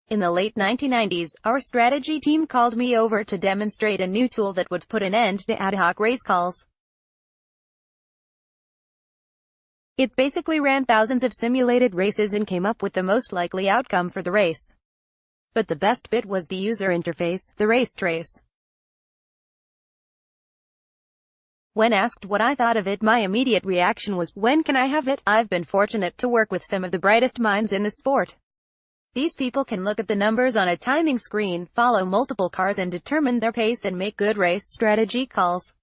In the late 1990s, our strategy team called me over to demonstrate a new tool that would put an end to ad hoc race calls. It basically ran thousands of simulated races and came up with the most likely outcome for the race. But the best bit was the user interface, the race trace. When asked what I thought of it, my immediate reaction was, when can I have it? I've been fortunate to work with some of the brightest minds in the sport. These people can look at the numbers on a timing screen, follow multiple cars and determine their pace and make good race strategy calls.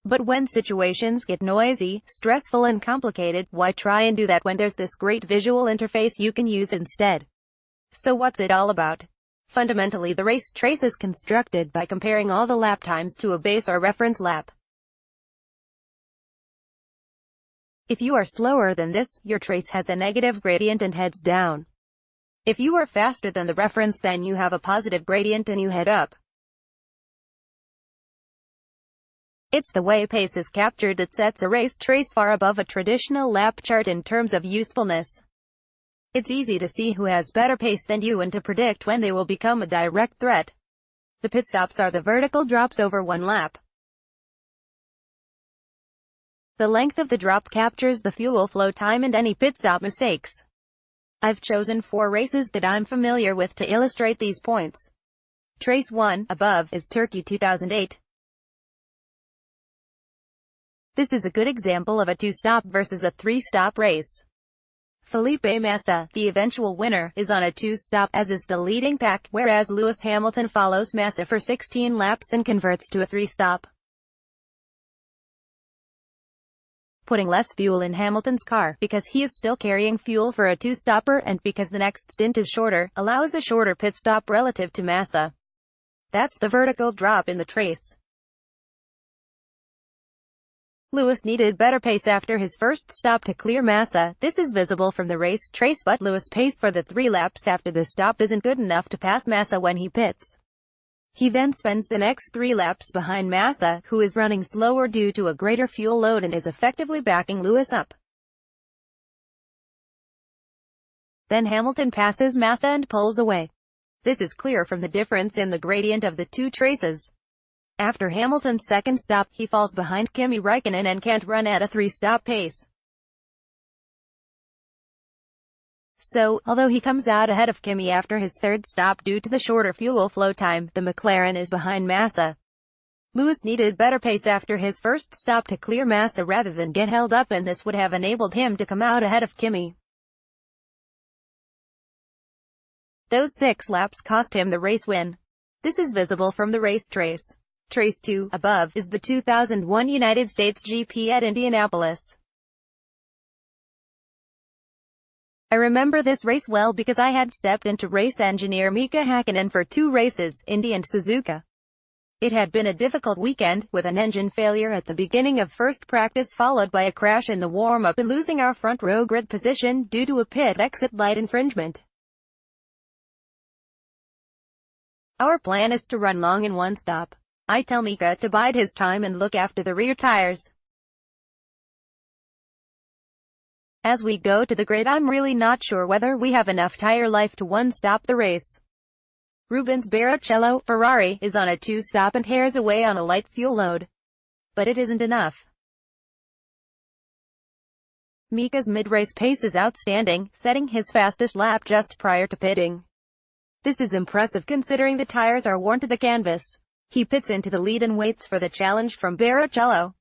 But when situations get noisy, stressful and complicated, why try and do that when there's this great visual interface you can use instead? So what's it all about? Fundamentally, the race trace is constructed by comparing all the lap times to a base or reference lap. If you are slower than this, your trace has a negative gradient and heads down. If you are faster than the reference, then you have a positive gradient and you head up. It's the way pace is captured that sets a race trace far above a traditional lap chart in terms of usefulness. It's easy to see who has better pace than you and to predict when they will become a direct threat. The pit stops are the vertical drops over one lap. The length of the drop captures the fuel flow time and any pit stop mistakes. I've chosen 4 races that I'm familiar with to illustrate these points. Trace 1, above, is Turkey 2008. This is a good example of a 2-stop versus a 3-stop race. Felipe Massa, the eventual winner, is on a 2-stop, as is the leading pack, whereas Lewis Hamilton follows Massa for 16 laps and converts to a 3-stop. Putting less fuel in Hamilton's car, because he is still carrying fuel for a 2-stopper and because the next stint is shorter, allows a shorter pit stop relative to Massa. That's the vertical drop in the trace. Lewis needed better pace after his first stop to clear Massa. This is visible from the race trace, but Lewis' pace for the 3 laps after the stop isn't good enough to pass Massa when he pits. He then spends the next 3 laps behind Massa, who is running slower due to a greater fuel load and is effectively backing Lewis up. Then Hamilton passes Massa and pulls away. This is clear from the difference in the gradient of the 2 traces. After Hamilton's second stop, he falls behind Kimi Räikkönen and can't run at a 3-stop pace. So, although he comes out ahead of Kimi after his 3rd stop due to the shorter fuel flow time, the McLaren is behind Massa. Lewis needed better pace after his first stop to clear Massa rather than get held up, and this would have enabled him to come out ahead of Kimi. Those 6 laps cost him the race win. This is visible from the race trace. Trace 2, above, is the 2001 United States GP at Indianapolis. I remember this race well because I had stepped into race engineer Mika Häkkinen for 2 races, Indy and Suzuka. It had been a difficult weekend, with an engine failure at the beginning of first practice followed by a crash in the warm-up and losing our front row grid position due to a pit exit light infringement. Our plan is to run long in one stop. I tell Mika to bide his time and look after the rear tires. As we go to the grid, I'm really not sure whether we have enough tire life to one-stop the race. Rubens Barrichello, Ferrari, is on a 2-stop and tears away on a light fuel load. But it isn't enough. Mika's mid-race pace is outstanding, setting his fastest lap just prior to pitting. This is impressive considering the tires are worn to the canvas. He pits into the lead and waits for the challenge from Barrichello.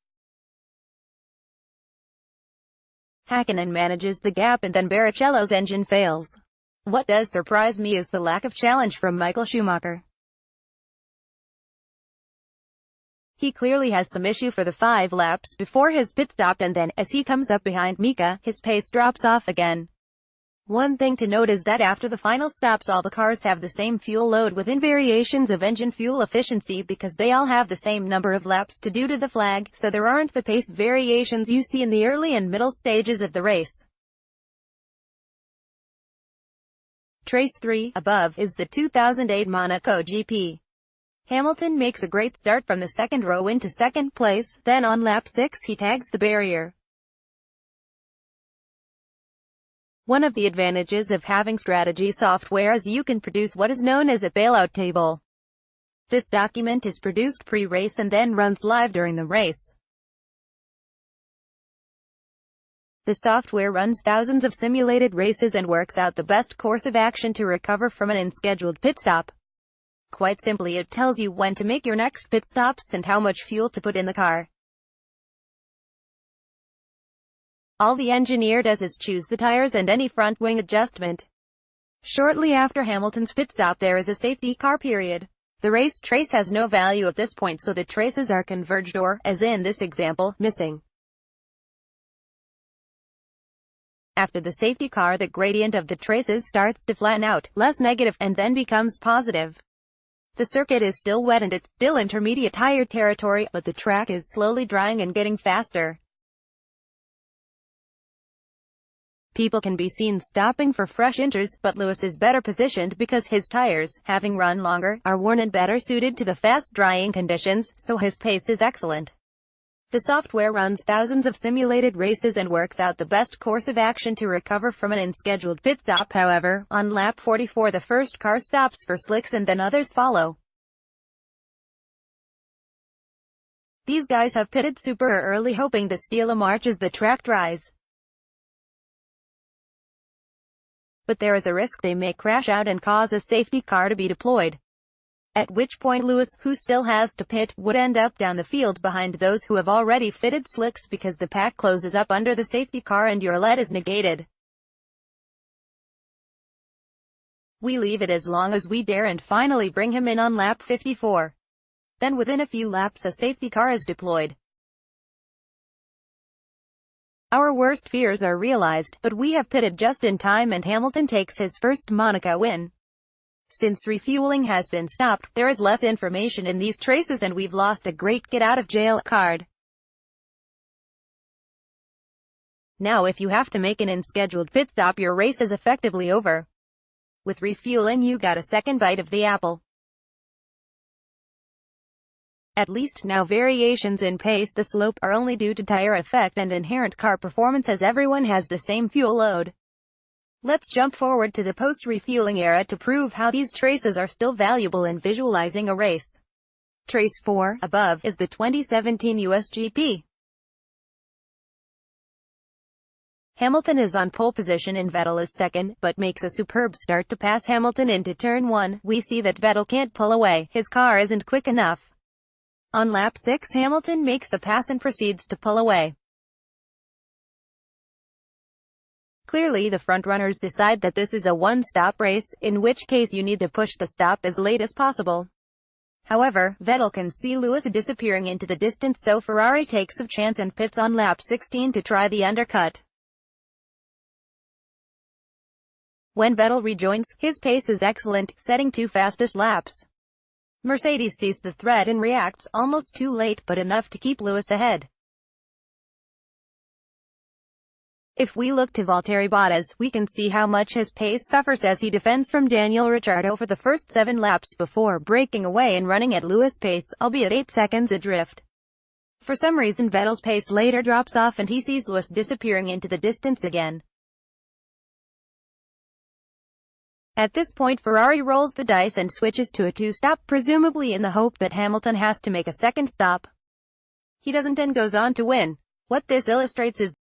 Häkkinen manages the gap and then Barrichello's engine fails. What does surprise me is the lack of challenge from Michael Schumacher. He clearly has some issue for the 5 laps before his pit stop, and then, as he comes up behind Mika, his pace drops off again. One thing to note is that after the final stops all the cars have the same fuel load within variations of engine fuel efficiency because they all have the same number of laps to do to the flag, so there aren't the pace variations you see in the early and middle stages of the race. Trace 3, above, is the 2008 Monaco GP. Hamilton makes a great start from the second row into second place, then on lap 6 he tags the barrier. One of the advantages of having strategy software is you can produce what is known as a bailout table. This document is produced pre-race and then runs live during the race. The software runs thousands of simulated races and works out the best course of action to recover from an unscheduled pit stop. Quite simply, it tells you when to make your next pit stops and how much fuel to put in the car. All the engineer does is choose the tires and any front wing adjustment. Shortly after Hamilton's pit stop there is a safety car period. The race trace has no value at this point, so the traces are converged or, as in this example, missing. After the safety car, the gradient of the traces starts to flatten out, less negative, and then becomes positive. The circuit is still wet and it's still intermediate tire territory, but the track is slowly drying and getting faster. People can be seen stopping for fresh inters, but Lewis is better positioned because his tires, having run longer, are worn and better suited to the fast drying conditions, so his pace is excellent. The software runs thousands of simulated races and works out the best course of action to recover from an unscheduled pit stop. However, on lap 44 the first car stops for slicks and then others follow. These guys have pitted super early hoping to steal a march as the track dries. But there is a risk they may crash out and cause a safety car to be deployed. At which point Lewis, who still has to pit, would end up down the field behind those who have already fitted slicks because the pack closes up under the safety car and your lead is negated. We leave it as long as we dare and finally bring him in on lap 54. Then within a few laps a safety car is deployed. Our worst fears are realized, but we have pitted just in time and Hamilton takes his first Monaco win. Since refueling has been stopped, there is less information in these traces and we've lost a great get-out-of-jail card. Now if you have to make an unscheduled pit stop, your race is effectively over. With refueling you got a second bite of the apple. At least now variations in pace, the slope, are only due to tire effect and inherent car performance as everyone has the same fuel load. Let's jump forward to the post-refueling era to prove how these traces are still valuable in visualizing a race. Trace 4, above, is the 2017 US GP. Hamilton is on pole position and Vettel is second, but makes a superb start to pass Hamilton into turn 1. We see that Vettel can't pull away, his car isn't quick enough. On lap 6 Hamilton makes the pass and proceeds to pull away. Clearly the frontrunners decide that this is a one-stop race, in which case you need to push the stop as late as possible. However, Vettel can see Lewis disappearing into the distance, so Ferrari takes a chance and pits on lap 16 to try the undercut. When Vettel rejoins, his pace is excellent, setting 2 fastest laps. Mercedes sees the threat and reacts, almost too late, but enough to keep Lewis ahead. If we look to Valtteri Bottas, we can see how much his pace suffers as he defends from Daniel Ricciardo for the first 7 laps before breaking away and running at Lewis' pace, albeit 8 seconds adrift. For some reason Vettel's pace later drops off and he sees Lewis disappearing into the distance again. At this point Ferrari rolls the dice and switches to a 2-stop, presumably in the hope that Hamilton has to make a second stop. He doesn't and goes on to win. What this illustrates is